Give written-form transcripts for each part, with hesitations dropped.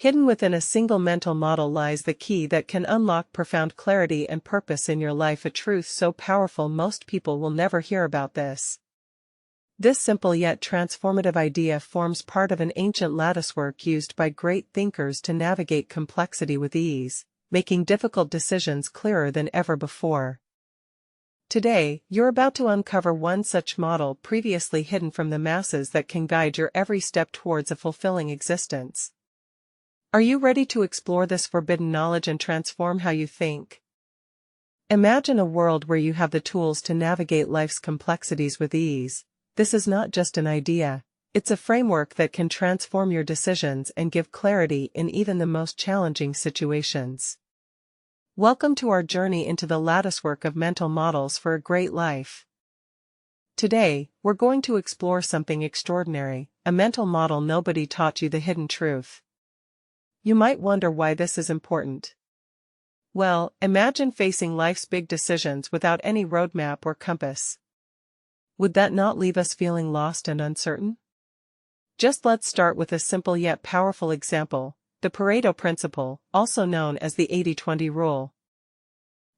Hidden within a single mental model lies the key that can unlock profound clarity and purpose in your life, a truth so powerful most people will never hear about this. This simple yet transformative idea forms part of an ancient latticework used by great thinkers to navigate complexity with ease, making difficult decisions clearer than ever before. Today, you're about to uncover one such model previously hidden from the masses that can guide your every step towards a fulfilling existence. Are you ready to explore this forbidden knowledge and transform how you think? Imagine a world where you have the tools to navigate life's complexities with ease. This is not just an idea, it's a framework that can transform your decisions and give clarity in even the most challenging situations. Welcome to our journey into the latticework of mental models for a great life. Today, we're going to explore something extraordinary, a mental model nobody taught you, the hidden truth. You might wonder why this is important. Well, imagine facing life's big decisions without any roadmap or compass. Would that not leave us feeling lost and uncertain? Let's start with a simple yet powerful example, the Pareto principle, also known as the 80-20 rule.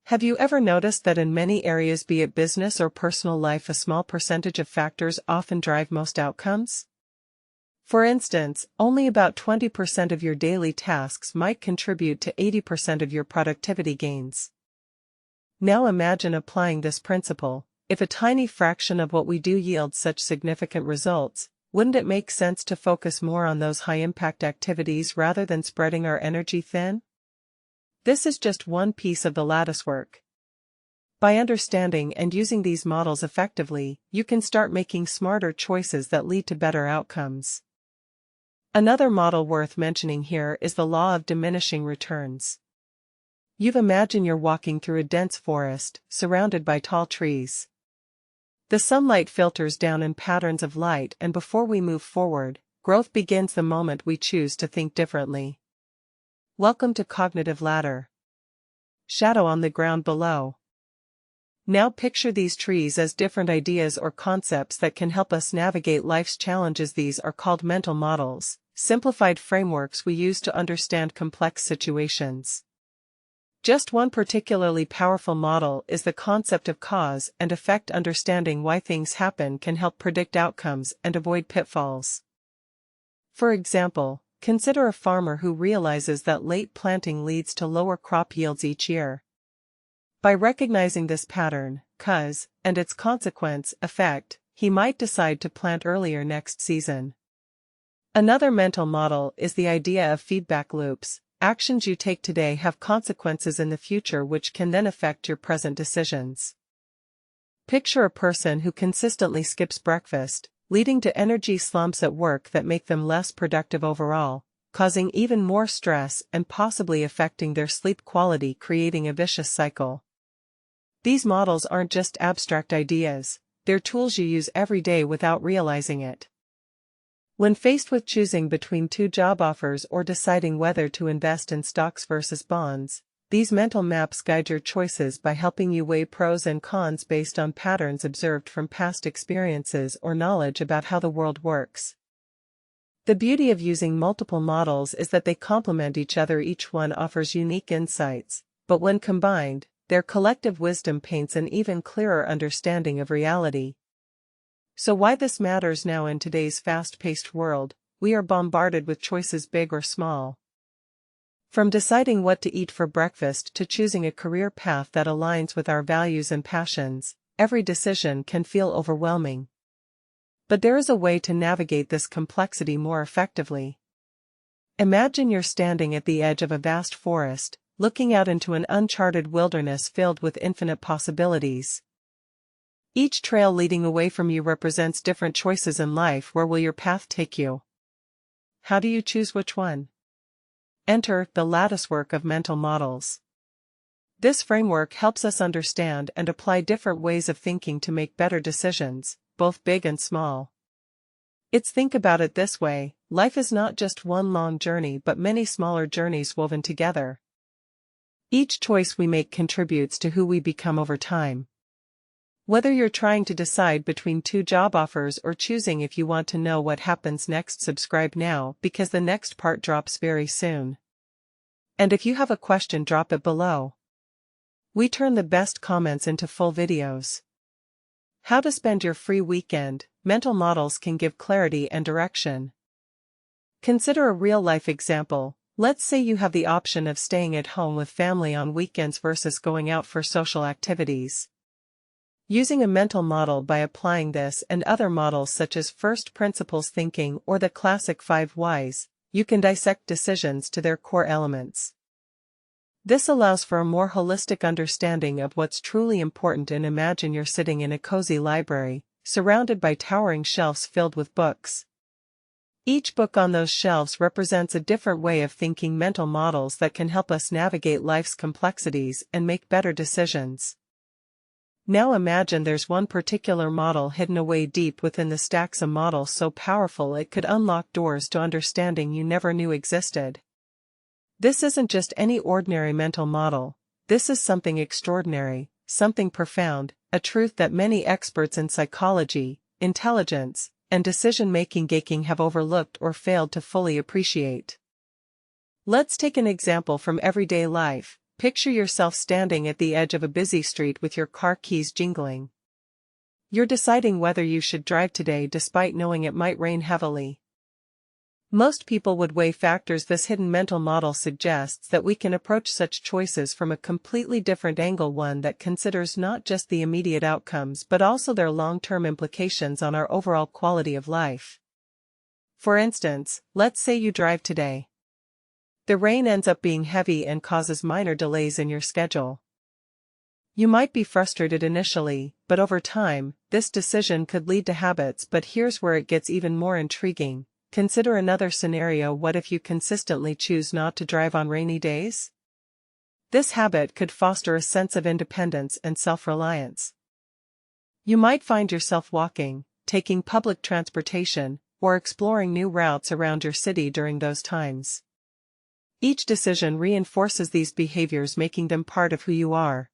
Have you ever noticed that in many areas, be it business or personal life, a small percentage of factors often drive most outcomes? For instance, only about 20% of your daily tasks might contribute to 80% of your productivity gains. Now imagine applying this principle. If a tiny fraction of what we do yields such significant results, wouldn't it make sense to focus more on those high-impact activities rather than spreading our energy thin? This is just one piece of the latticework. By understanding and using these models effectively, you can start making smarter choices that lead to better outcomes. Another model worth mentioning here is the law of diminishing returns. Imagine you're walking through a dense forest, surrounded by tall trees. The sunlight filters down in patterns of light, and before we move forward, growth begins the moment we choose to think differently. Welcome to cognitive ladder. Shadow on the ground below. Now picture these trees as different ideas or concepts that can help us navigate life's challenges. These are called mental models, simplified frameworks we use to understand complex situations. Just one particularly powerful model is the concept of cause and effect. Understanding why things happen can help predict outcomes and avoid pitfalls. For example, consider a farmer who realizes that late planting leads to lower crop yields each year. By recognizing this pattern, cause, and its consequence, effect, he might decide to plant earlier next season. Another mental model is the idea of feedback loops. Actions you take today have consequences in the future which can then affect your present decisions. Picture a person who consistently skips breakfast, leading to energy slumps at work that make them less productive overall, causing even more stress and possibly affecting their sleep quality, creating a vicious cycle. These models aren't just abstract ideas, they're tools you use every day without realizing it. When faced with choosing between two job offers or deciding whether to invest in stocks versus bonds, these mental maps guide your choices by helping you weigh pros and cons based on patterns observed from past experiences or knowledge about how the world works. The beauty of using multiple models is that they complement each other. Each one offers unique insights, but when combined, their collective wisdom paints an even clearer understanding of reality. So why this matters now? In today's fast-paced world, we are bombarded with choices, big or small. From deciding what to eat for breakfast to choosing a career path that aligns with our values and passions, every decision can feel overwhelming. But there is a way to navigate this complexity more effectively. Imagine you're standing at the edge of a vast forest, looking out into an uncharted wilderness filled with infinite possibilities. Each trail leading away from you represents different choices in life. Where will your path take you? How do you choose which one? Enter the latticework of mental models. This framework helps us understand and apply different ways of thinking to make better decisions, both big and small. Think about it this way, life is not just one long journey but many smaller journeys woven together. Each choice we make contributes to who we become over time. Whether you're trying to decide between two job offers or choosing if you want to know what happens next, subscribe now because the next part drops very soon. And if you have a question, drop it below. We turn the best comments into full videos. How to spend your free weekend. Mental models can give clarity and direction. Consider a real-life example. Let's say you have the option of staying at home with family on weekends versus going out for social activities. Using a mental model, by applying this and other models such as first principles thinking or the classic 5 whys, you can dissect decisions to their core elements. This allows for a more holistic understanding of what's truly important. And imagine you're sitting in a cozy library, surrounded by towering shelves filled with books. Each book on those shelves represents a different way of thinking, mental models that can help us navigate life's complexities and make better decisions. Now imagine there's one particular model hidden away deep within the stacks, a model so powerful it could unlock doors to understanding you never knew existed. This isn't just any ordinary mental model, this is something extraordinary, something profound, a truth that many experts in psychology, intelligence, and decision-making have overlooked or failed to fully appreciate. Let's take an example from everyday life. Picture yourself standing at the edge of a busy street with your car keys jingling. You're deciding whether you should drive today despite knowing it might rain heavily. Most people would weigh factors. This hidden mental model suggests that we can approach such choices from a completely different angle, one that considers not just the immediate outcomes but also their long-term implications on our overall quality of life. For instance, let's say you drive today. The rain ends up being heavy and causes minor delays in your schedule. You might be frustrated initially, but over time, this decision could lead to habits. But here's where it gets even more intriguing. Consider another scenario. What if you consistently choose not to drive on rainy days? This habit could foster a sense of independence and self-reliance. You might find yourself walking, taking public transportation, or exploring new routes around your city during those times. Each decision reinforces these behaviors, making them part of who you are.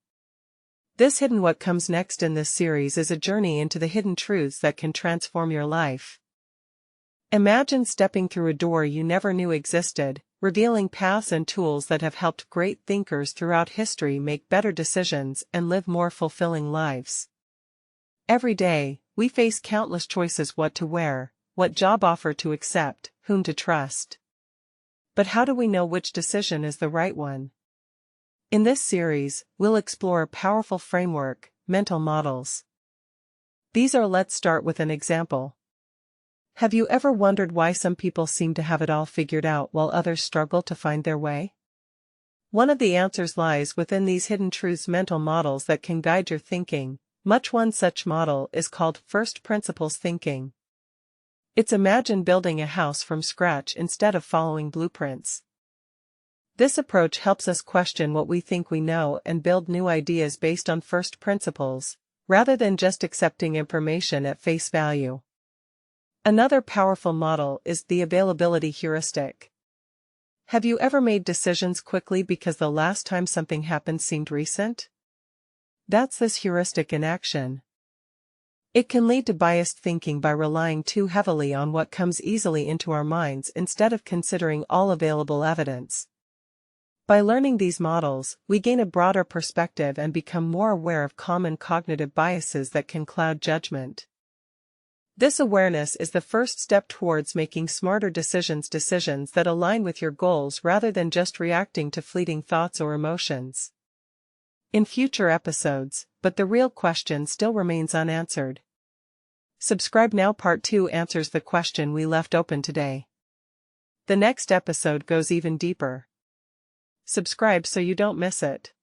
This hidden what comes next in this series is a journey into the hidden truths that can transform your life. Imagine stepping through a door you never knew existed, revealing paths and tools that have helped great thinkers throughout history make better decisions and live more fulfilling lives. Every day, we face countless choices: what to wear, what job offer to accept, whom to trust. But how do we know which decision is the right one? In this series, we'll explore a powerful framework, mental models. Let's start with an example. Have you ever wondered why some people seem to have it all figured out while others struggle to find their way? One of the answers lies within these hidden truths, mental models that can guide your thinking. One such model is called first principles thinking. It's imagine building a house from scratch instead of following blueprints. This approach helps us question what we think we know and build new ideas based on first principles, rather than just accepting information at face value. Another powerful model is the availability heuristic. Have you ever made decisions quickly because the last time something happened seemed recent? That's this heuristic in action. It can lead to biased thinking by relying too heavily on what comes easily into our minds instead of considering all available evidence. By learning these models, we gain a broader perspective and become more aware of common cognitive biases that can cloud judgment. This awareness is the first step towards making smarter decisions that align with your goals rather than just reacting to fleeting thoughts or emotions. In future episodes, but the real question still remains unanswered. Subscribe now. Part 2 answers the question we left open today. The next episode goes even deeper. Subscribe so you don't miss it.